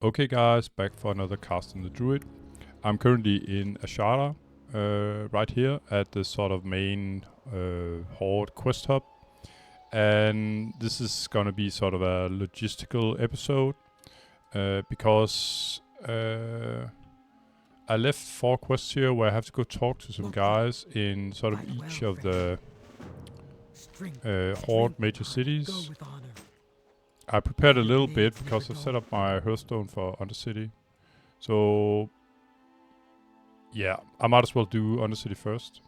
Okay guys, back for another cast on the druid. I'm currently in Azshara, right here at the sort of main horde quest hub. And this is gonna be sort of a logistical episode because I left 4 quests here where I have to go talk to some guys in sort of each of the horde major cities. I prepared a little bit because I've set up my Hearthstone for Undercity. So yeah, I might as well do Undercity first.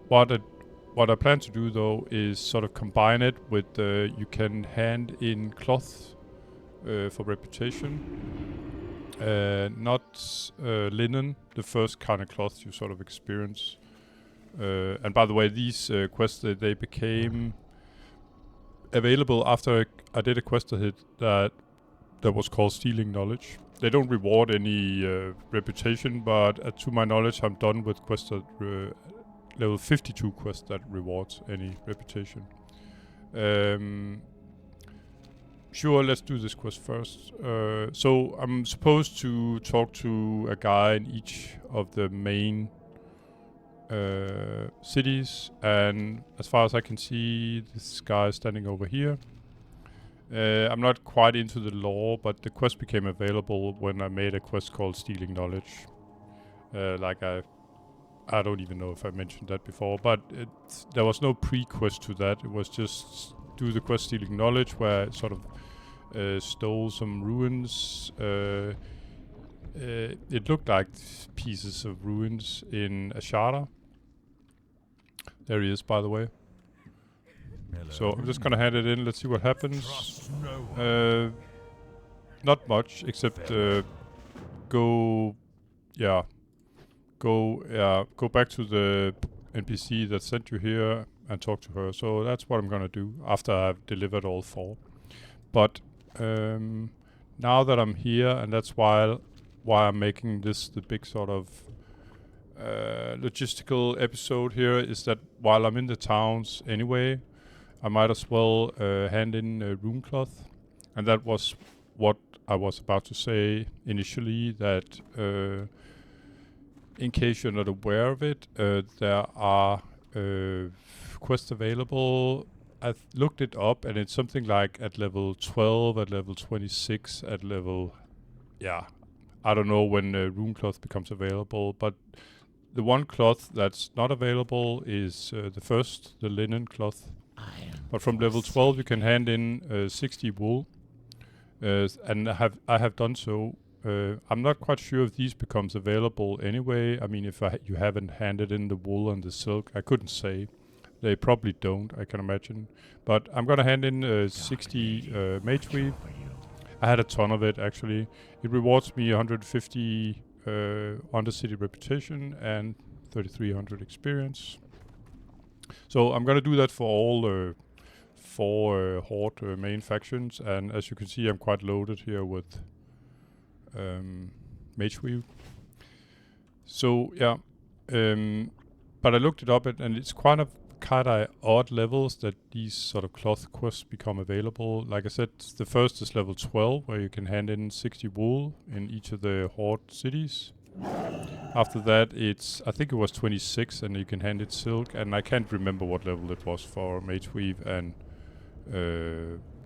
What I plan to do though is sort of combine it with you can hand in cloth for reputation. Not linen, the first kind of cloth you sort of experience. And by the way, these quests they became available after I did a quest that was called Stealing Knowledge. They don't reward any reputation, but to my knowledge, I'm done with quests that level 52 quests that rewards any reputation. Sure, let's do this quest first. So I'm supposed to talk to a guy in each of the main cities, and as far as I can see, this guy is standing over here. I'm not quite into the lore, but the quest became available when I made a quest called Stealing Knowledge. I don't even know if I mentioned that before, but there was no pre-quest to that. It was just do the quest Stealing Knowledge, where I sort of stole some ruins. It looked like pieces of ruins in Azshara. There he is, by the way. Hello. So I'm just gonna hand it in. Let's see what happens. Not much, except go back to the NPC that sent you here and talk to her. So that's what I'm gonna do after I've delivered all 4. But now that I'm here, and that's why I'm making this the big sort of logistical episode here, is that while I'm in the towns anyway, I might as well hand in rune cloth. And that was what I was about to say initially, that in case you're not aware of it, there are quests available. I've looked it up, and it's something like at level 12, at level 26, at level... Yeah, I don't know when rune cloth becomes available, but the one cloth that's not available is the linen cloth. But from level 12 you can hand in 60 wool, and I have done so. I'm not quite sure if these becomes available anyway. I mean, if you haven't handed in the wool and the silk, I couldn't say. They probably don't, I can imagine. But I'm gonna hand in 60 mage weave. I had a ton of it actually. It rewards me 150 Undercity reputation and 3300 experience. So I'm gonna do that for all 4 horde main factions, and as you can see, I'm quite loaded here with mage weave. So yeah, but I looked it up, and it's kind of odd levels that these sort of cloth quests become available. Like I said, the first is level 12, where you can hand in 60 wool in each of the horde cities. After that, I think it was 26, and you can hand it silk, and I can't remember what level it was for mage weave, and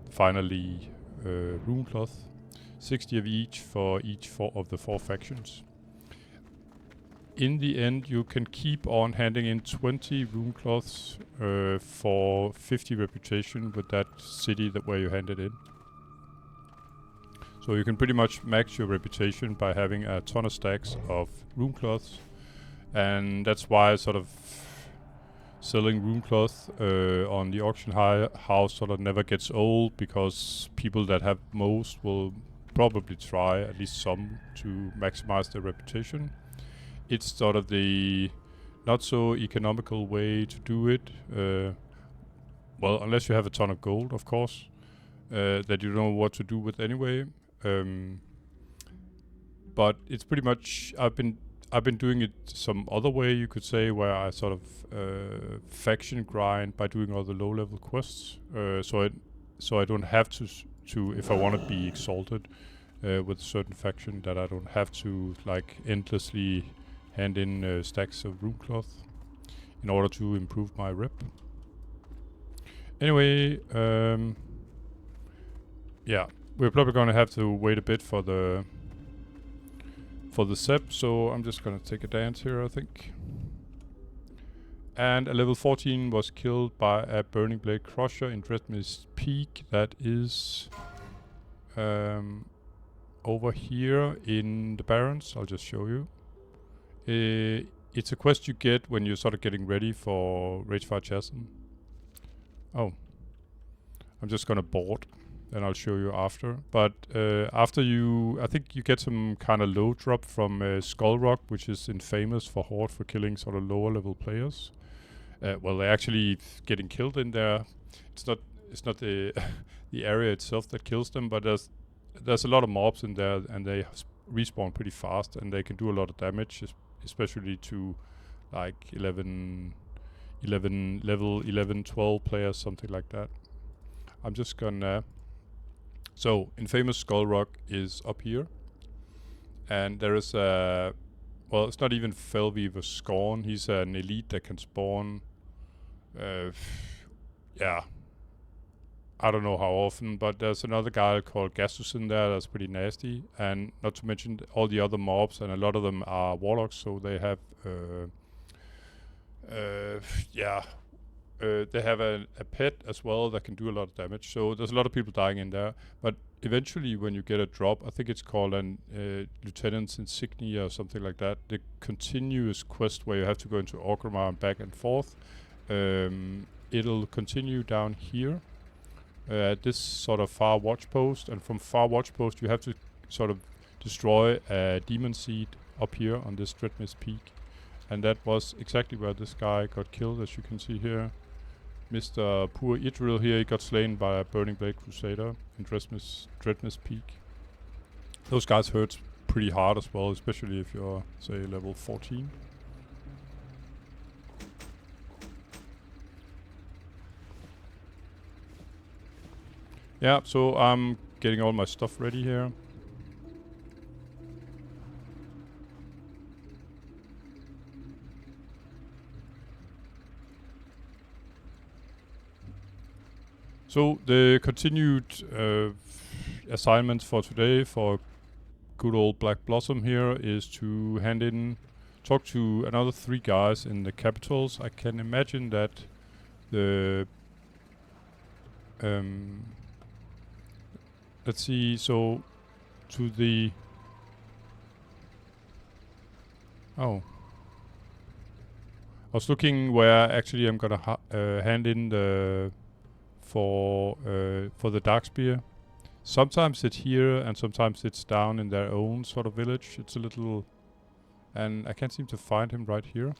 finally rune cloth. 60 of each for each 4 of the 4 factions. In the end, you can keep on handing in 20 rune cloths for 50 reputation with that city where you handed in. So you can pretty much max your reputation by having a ton of stacks of rune cloths, and that's why sort of selling rune cloth on the auction house sort of never gets old, because people that have most will probably try, at least some, to maximize their reputation. It's sort of the not so economical way to do it. Well, unless you have a ton of gold, of course, that you know what to do with anyway. But it's pretty much I've been doing it some other way, you could say, where I sort of faction grind by doing all the low level quests. So I don't have to if I want to be exalted with a certain faction, that I don't have to like endlessly hand in stacks of rune cloth in order to improve my rep. Anyway, yeah, we're probably gonna have to wait a bit for the Sep, so I'm just gonna take a dance here, I think. And a level 14 was killed by a Burning Blade Crusher in Dreadmist Peak. That is over here in the Barrens. I'll just show you. It's a quest you get when you're sort of getting ready for Ragefire Chasm. Oh. I'm just gonna board, and I'll show you after. But after I think you get some kind of low drop from Skull Rock, which is infamous for Horde for killing sort of lower level players. Well, they're actually getting killed in there. It's not the the area itself that kills them, but there's a lot of mobs in there, and they respawn pretty fast, and they can do a lot of damage, especially to like 11 level 11, 12 players, something like that. I'm just gonna... So, infamous Skull Rock is up here. And there is a... Well, it's not even Fellweaver Scorn. He's an elite that can spawn... yeah. I don't know how often, but there's another guy called Gastus in there that's pretty nasty. And not to mention all the other mobs, and a lot of them are warlocks, so they have... yeah... they have a pet as well that can do a lot of damage. So there's a lot of people dying in there. But eventually when you get a drop, I think it's called an Lieutenant's Insignia or something like that, the continuous quest where you have to go into Orgrimmar and back and forth, it'll continue down here at this sort of far watch post. And from far watch post you have to sort of destroy a demon seed up here on this Dreadmist Peak. And that was exactly where this guy got killed, as you can see here. Mr. Poor Idril here, he got slain by a Burning Blade Crusader in Dreadmist Peak. Those guys hurt pretty hard as well, especially if you're, say, level 14. Yeah, so I'm getting all my stuff ready here. So the continued assignment for today for good old Black Blossom here is to talk to another 3 guys in the capitals. I can imagine that the let's see, so to the I was looking where actually I'm gonna hand in the for the Darkspear. Sometimes it's here and sometimes it's down in their own sort of village. It's a little... And I can't seem to find him right here.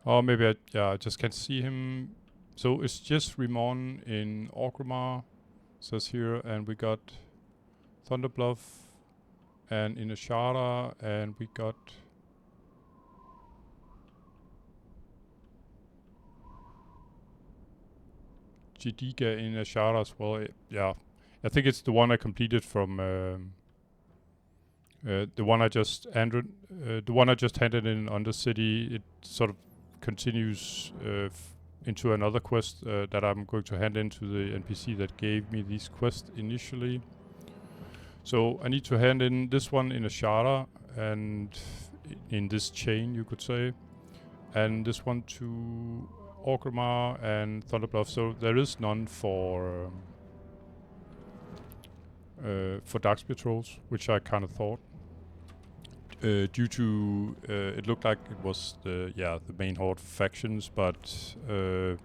Or maybe I just can't see him. So it's just Rimon in Orgrimmar, says here, and we got Thunder Bluff, and in Azshara, and we got Jediga in Azshara as well. Yeah, I think it's the one I completed from the one I just handed in Undercity. It sort of continues into another quest that I'm going to hand in to the NPC that gave me these quests initially. So I need to hand in this one in Azshara and in this chain, you could say, and this one to Orgrimmar and Thunder Bluff. So there is none for Darkspear Trolls, which I kind of thought. Due to it looked like it was the main Horde factions, but and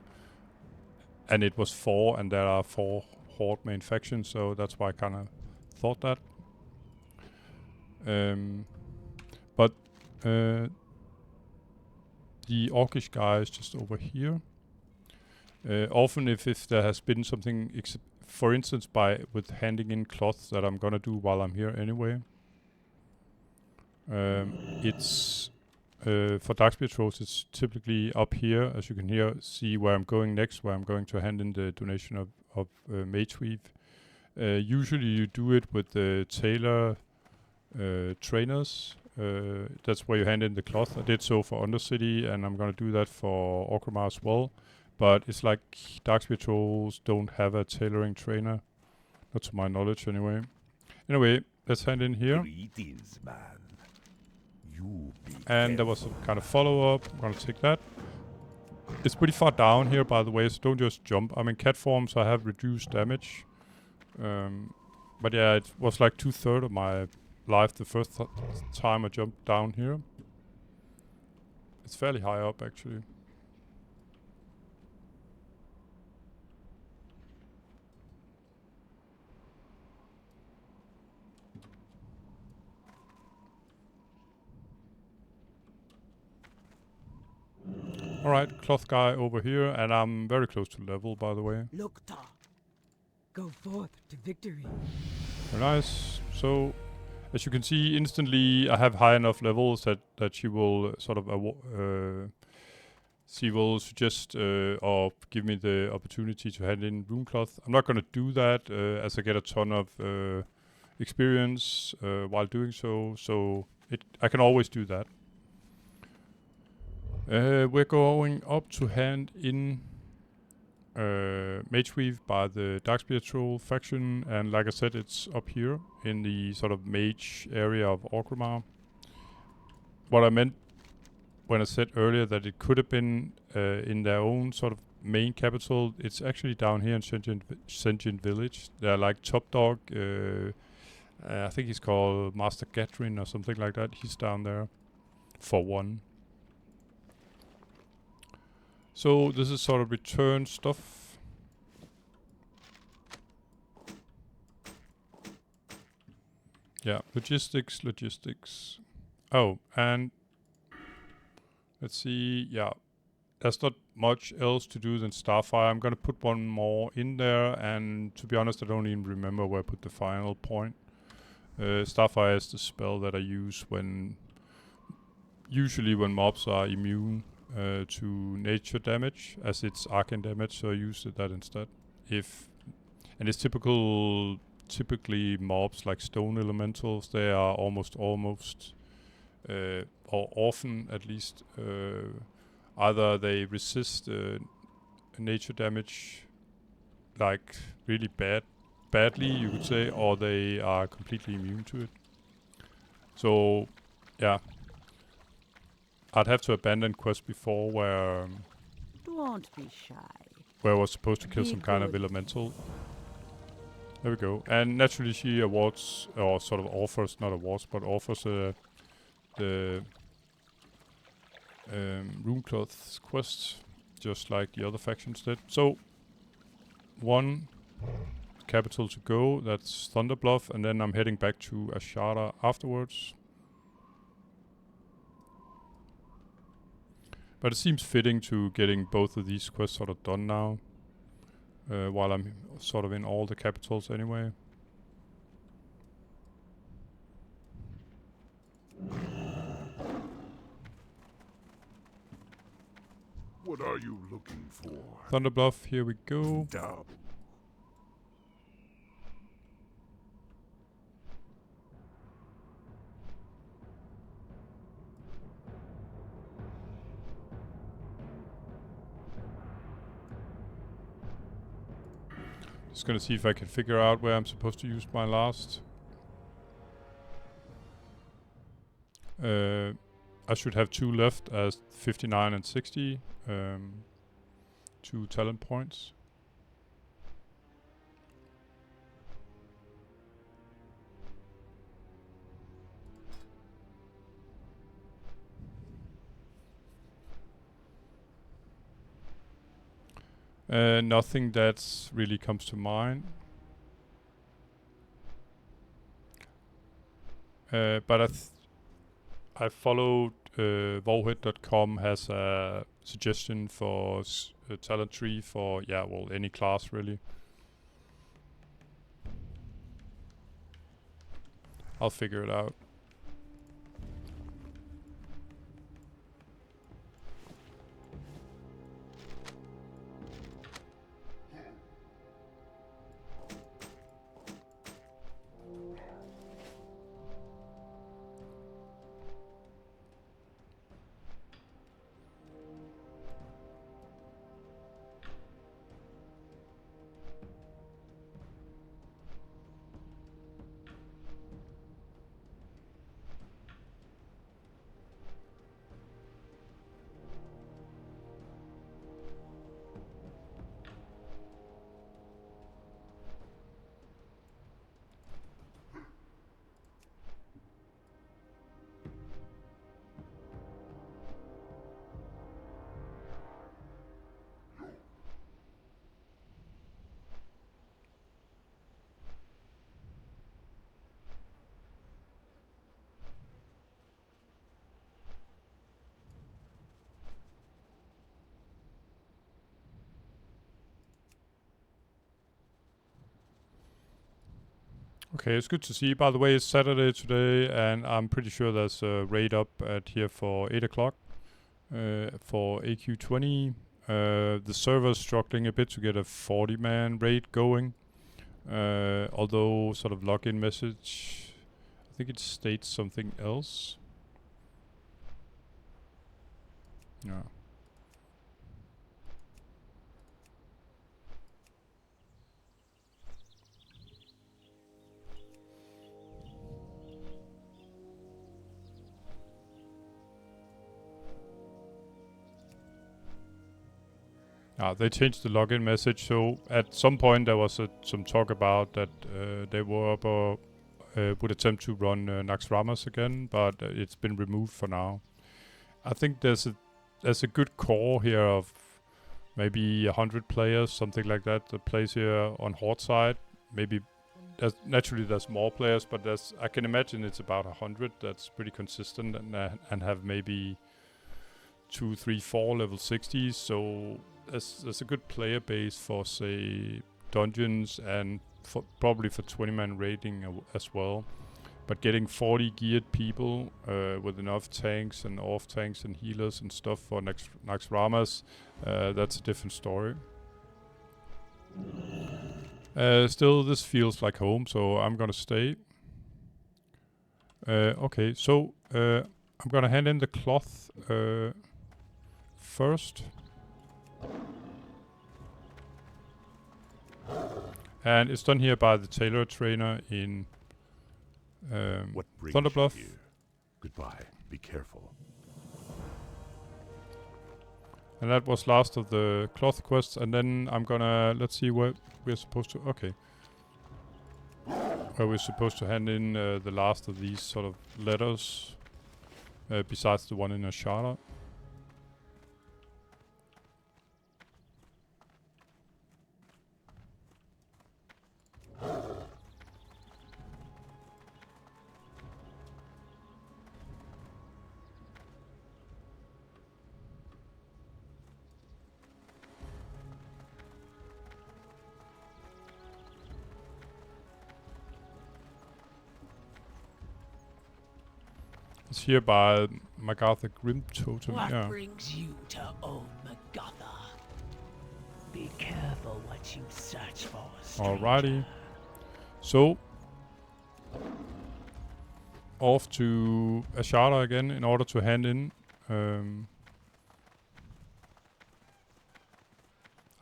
it was 4, and there are 4 Horde main factions, so that's why I kind of thought that. But the orcish guy is just over here. Often if there has been something, for instance with handing in cloth that I'm gonna do while I'm here anyway. It's for Darkspear Trolls, it's typically up here, as you can see where I'm going next, where I'm going to hand in the donation of Mage Weave. Usually you do it with the Tailor trainers. That's where you hand in the cloth. I did so for Undercity, and I'm gonna do that for Orgrimmar as well. But it's like Darkspear Trolls don't have a tailoring trainer. Not to my knowledge anyway. Anyway, let's hand in here. Greetings, man. And there was a kind of follow-up. I'm gonna take that. It's pretty far down here, by the way, so don't just jump. I'm in cat form, so I have reduced damage. But yeah, it was like 2/3 of my life the first time I jumped down here. It's fairly high up, actually. Alright, cloth guy over here, and I'm very close to level, by the way. Lokta, go forth to victory. Very nice. So, as you can see, instantly I have high enough levels that she will sort of she will suggest or give me the opportunity to hand in rune cloth. I'm not gonna do that as I get a ton of experience while doing so. So I can always do that. We're going up to hand in Mage Weave by the Darkspear Troll faction, and like I said, it's up here in the sort of mage area of Orgrimmar. What I meant when I said earlier that it could have been in their own sort of main capital, it's actually down here in Sentient Village. They're like top dog. I think he's called Master Gatrin or something like that. He's down there for one. So this is sort of return stuff. Yeah, logistics. Oh, and let's see. Yeah, there's not much else to do than Starfire. I'm gonna put one more in there, and to be honest, I don't even remember where I put the final point. Starfire is the spell that I use usually when mobs are immune to nature damage, as it's arcane damage, so I use that instead. And it's typically mobs like stone elementals. They are almost or often at least either they resist nature damage like really badly, you could say, or they are completely immune to it. So yeah, I'd have to abandon quest before where Don't be shy. I was supposed to kill some kind of elemental. There we go. And naturally she awards, or sort of offers, not awards, but offers the Runecloth's quest, just like the other factions did. So, one capital to go, that's Thunder Bluff, and then I'm heading back to Azshara afterwards. But it seems fitting to getting both of these quests sort of done now, while I'm sort of in all the capitals anyway. What are you looking for? Thunder Bluff, here we go. Down. Just gonna see if I can figure out where I'm supposed to use my last. I should have 2 left as 59 and 60. 2 talent points. Nothing that's really comes to mind. But I followed Warhead.com has a suggestion for a talent tree for, yeah, well, any class really. I'll figure it out. Okay, it's good to see. By the way, it's Saturday today, and I'm pretty sure there's a raid up at here for 8 o'clock for AQ20. The server's struggling a bit to get a 40-man raid going. Although, sort of login message, I think it states something else. Yeah. They changed the login message, so at some point there was some talk about that they were up or would attempt to run Naxxramas again, but it's been removed for now. I think there's a good core here of maybe 100 players, something like that plays here on Horde side. Maybe there's more players, but I can imagine it's about 100 that's pretty consistent and have maybe 2, 3, 4 level 60s, so there's a good player base for, say, dungeons and probably for 20-man raiding as well. But getting 40 geared people with enough tanks and off tanks and healers and stuff for Naxxramas, that's a different story. Still, this feels like home, so I'm gonna stay. Okay, so I'm gonna hand in the cloth first. And it's done here by the tailor trainer in What brings Thunder you Bluff. here? Goodbye. Be careful. And that was last of the cloth quests. And then I'm gonna, let's see what we're supposed to, okay. Where we're supposed to hand in the last of these sort of letters, besides the one in Azshara. It's here by Magatha Grim Totem. What brings you to own Magatha? Be careful what you search for, stranger. Alrighty. So, off to Azshara again in order to hand in. I'm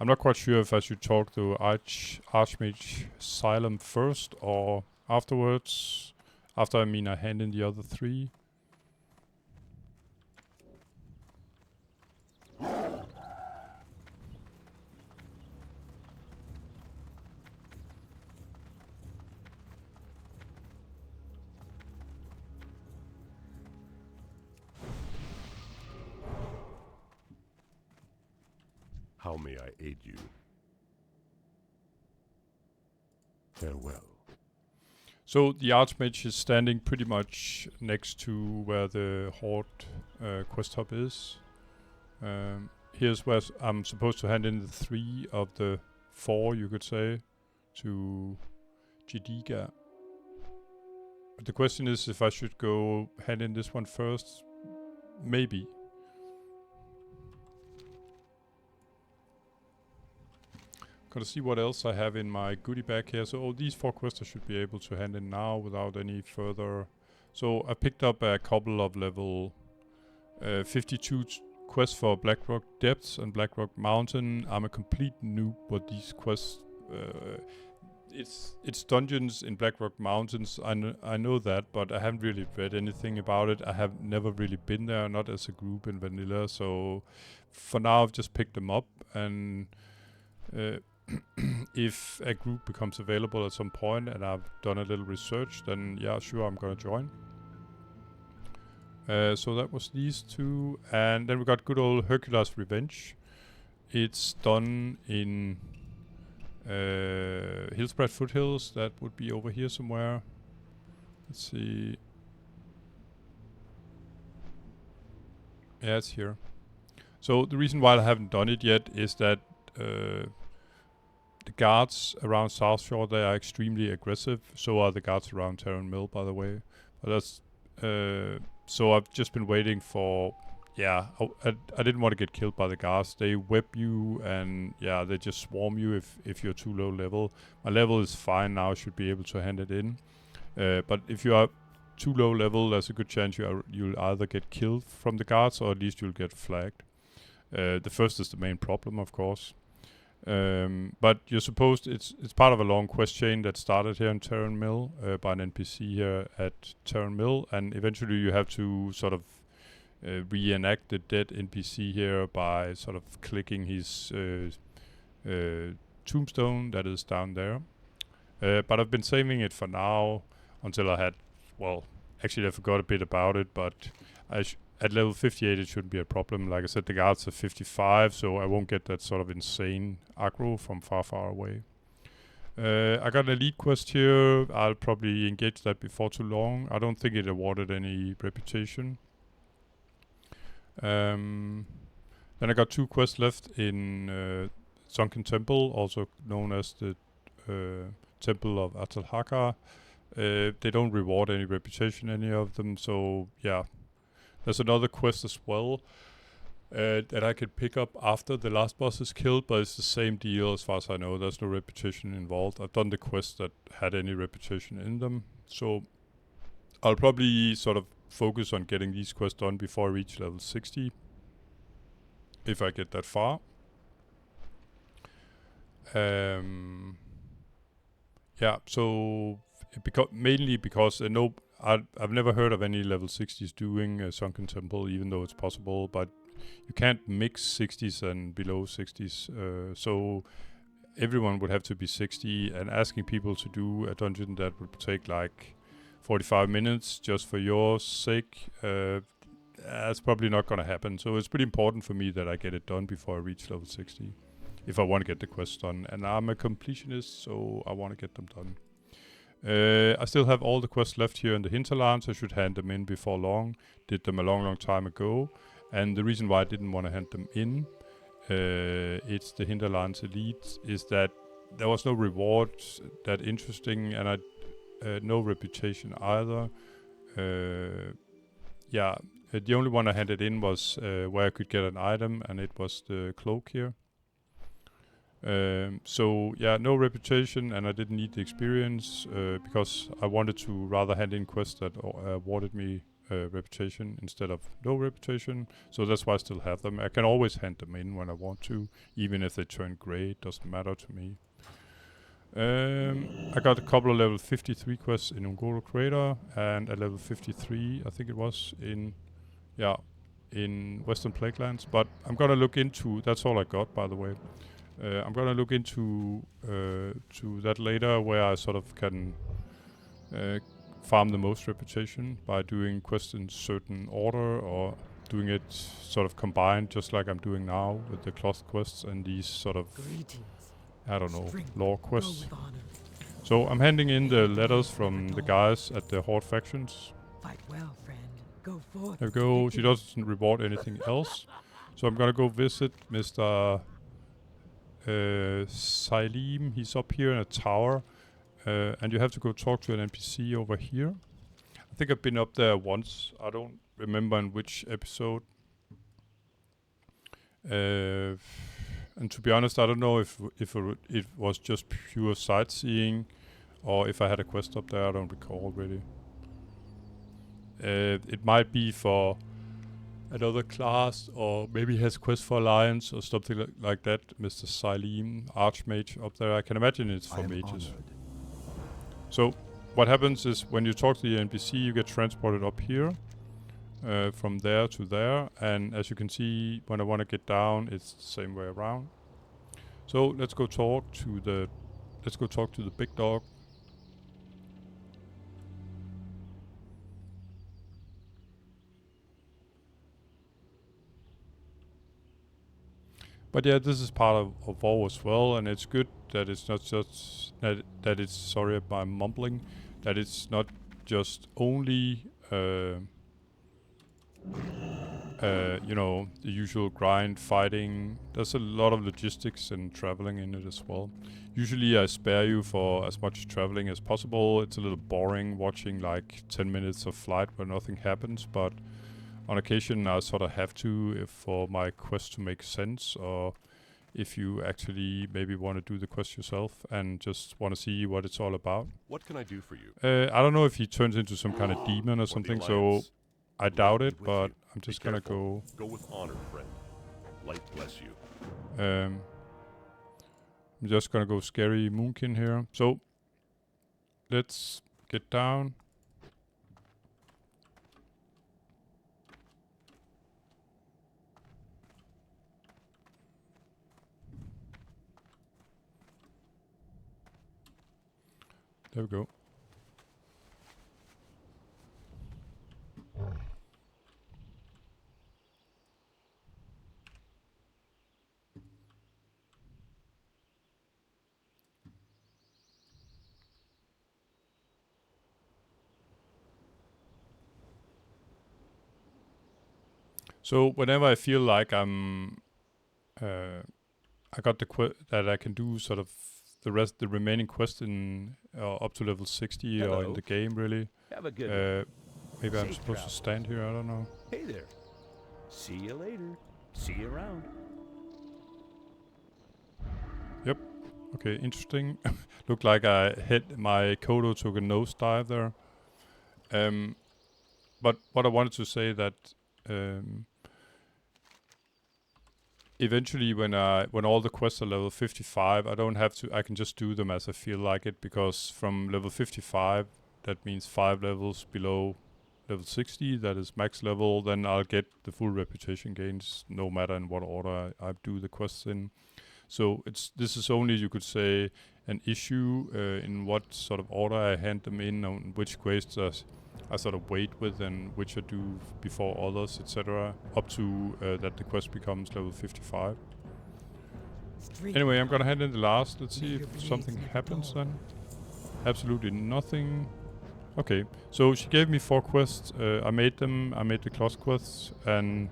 not quite sure if I should talk to Archmage Xylem first or afterwards. After, I mean, I hand in the other 3. How may I aid you? Farewell. So the Archmage is standing pretty much next to where the Horde quest hub is. Here's where I'm supposed to hand in the 3 of the 4, you could say, to Jediga. But the question is if I should go hand in this one first. Maybe. Gotta see what else I have in my goodie bag here. So these 4 quests I should be able to hand in now without any further. So I picked up a couple of level 52 quests for Blackrock Depths and Blackrock Mountain. I'm a complete noob with these quests. It's dungeons in Blackrock Mountains. I know that, but I haven't really read anything about it. I have never really been there, not as a group in vanilla. So for now, I've just picked them up, and if a group becomes available at some point and I've done a little research, then yeah, sure, I'm gonna join. So that was these 2, and then we got good old Hercules Revenge. It's done in Hillspread Foothills. That would be over here somewhere. Let's see. Yeah, it's here. So the reason why I haven't done it yet is that the guards around South Shore, they are extremely aggressive. So are the guards around Terran Mill, by the way. But that's so I've just been waiting for. Yeah, I didn't want to get killed by the guards. They whip you, and yeah, they just swarm you if you're too low level. My level is fine now. I should be able to hand it in. But if you are too low level, there's a good chance you'll either get killed from the guards or at least you'll get flagged. The first is the main problem, of course. But you're supposed it's part of a long quest chain that started here in Terran Mill by an NPC here at Terran Mill, and eventually you have to sort of reenact the dead NPC here by sort of clicking his tombstone that is down there. But I've been saving it for now until I had, well, actually I forgot a bit about it, but at level 58 it shouldn't be a problem. Like I said, the guards are 55, so I won't get that sort of insane aggro from far away. I got an elite quest here. I'll probably engage that before too long. I don't think it awarded any reputation. Then I got 2 quests left in Sunken Temple, also known as the Temple of Azshara. They don't reward any reputation, any of them, so yeah. There's another quest as well that I could pick up after the last boss is killed, but it's the same deal as far as I know. There's no reputation involved. I've done the quests that had any reputation in them, so I'll probably sort of focus on getting these quests done before I reach level 60, if I get that far. Yeah, so mainly because I've never heard of any level 60s doing Sunken Temple, even though it's possible, but you can't mix 60s and below 60s, so everyone would have to be 60, and asking people to do a dungeon that would take like 45 minutes just for your sake, that's probably not gonna happen. So it's pretty important for me that I get it done before I reach level 60, if I want to get the quests done. And I'm a completionist, so I want to get them done. I still have all the quests left here in the hinterlands. I should hand them in before long. Did them a long time ago. And the reason why I didn't want to hand them in, it's the hinterlands elite, is that there was no reward that interesting, and no reputation either. Yeah, the only one I handed in was where I could get an item, and it was the cloak here. So yeah, no reputation, and I didn't need the experience because I wanted to rather hand in quests that awarded me reputation instead of no reputation. So that's why I still have them. I can always hand them in when I want to, even if they turn grey. It doesn't matter to me. I got a couple of level 53 quests in Ungoro Crater, and a level 53, I think it was, in Western Plaguelands. But I'm gonna look into, that's all I got, by the way. I'm gonna look into to that later, where I sort of can farm the most reputation by doing quests in certain order, or doing it sort of combined, just like I'm doing now with the cloth quests and these sort of, I don't know, lore quests. So I'm handing in the letters from the guys at the Horde factions. Fight well, friend. Go forth. There we to go. She victory. doesn't reward anything else. So I'm gonna go visit Mr. Salim. He's up here in a tower. And you have to go talk to an NPC over here. I think I've been up there once. I don't remember in which episode. And to be honest, I don't know if it was just pure sightseeing or if I had a quest up there. I don't recall really. It might be for another class, or maybe he has quest for Alliance or something like that. Mr. Salim, Archmage up there. I can imagine it's for mages. Honored. So what happens is when you talk to the NPC, you get transported up here, from there to there, and as you can see, when I want to get down, it's the same way around. So let's go talk to the big dog. But yeah, this is part of WoW as well, and it's good that it's not just that it's, sorry about mumbling, that it's not just only you know, the usual grind fighting. There's a lot of logistics and traveling in it as well. Usually I spare you for as much traveling as possible. It's a little boring watching like 10 minutes of flight where nothing happens, but on occasion I sort of have to if for my quest to make sense, or if you actually maybe want to do the quest yourself and just want to see what it's all about. What can I do for you? I don't know if he turns into some kind of demon or For the something, so Alliance, I doubt Lord it, be with but you. I'm just Be gonna careful. go. Go with honor, friend. Light bless you. I'm just gonna go scary Moonkin here. So let's get down. There we go. So whenever I feel like I got that I can do sort of the remaining quest in up to level 60 or in Hello. the game really. Have a good one. Maybe I'm Safe supposed to travel. stand here. I don't know. Hey there. See you later. See you around. Yep. Okay, interesting. Looked like I hit my Kodo took a nosedive there. But what I wanted to say that eventually when all the quests are level 55, I don't have to, I can just do them as I feel like it, because from level 55, that means 5 levels below level 60, that is max level, then I'll get the full reputation gains no matter in what order I do the quests in. So this is only, you could say, an issue in what sort of order I hand them in, on which quests I sort of wait with and which I do before others, etc. Up to that the quest becomes level 55. Straight Anyway, I'm down. gonna hand in the last. Let's see May your if blades something never happens dull. then. Absolutely nothing. Okay, so she gave me 4 quests. I made them. I made the class quests, and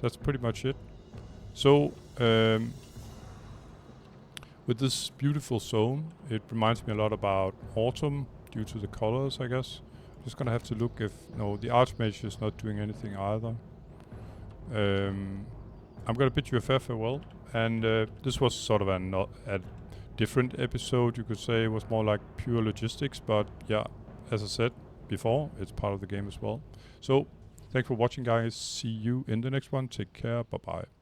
that's pretty much it. So, with this beautiful zone, it reminds me a lot about autumn due to the colors, I guess. Just gonna have to look if no, the Archmage is not doing anything either. I'm gonna bid you a farewell, and this was sort of a different episode, you could say. It was more like pure logistics, but yeah, as I said before, it's part of the game as well. So, thanks for watching, guys. See you in the next one. Take care. Bye bye.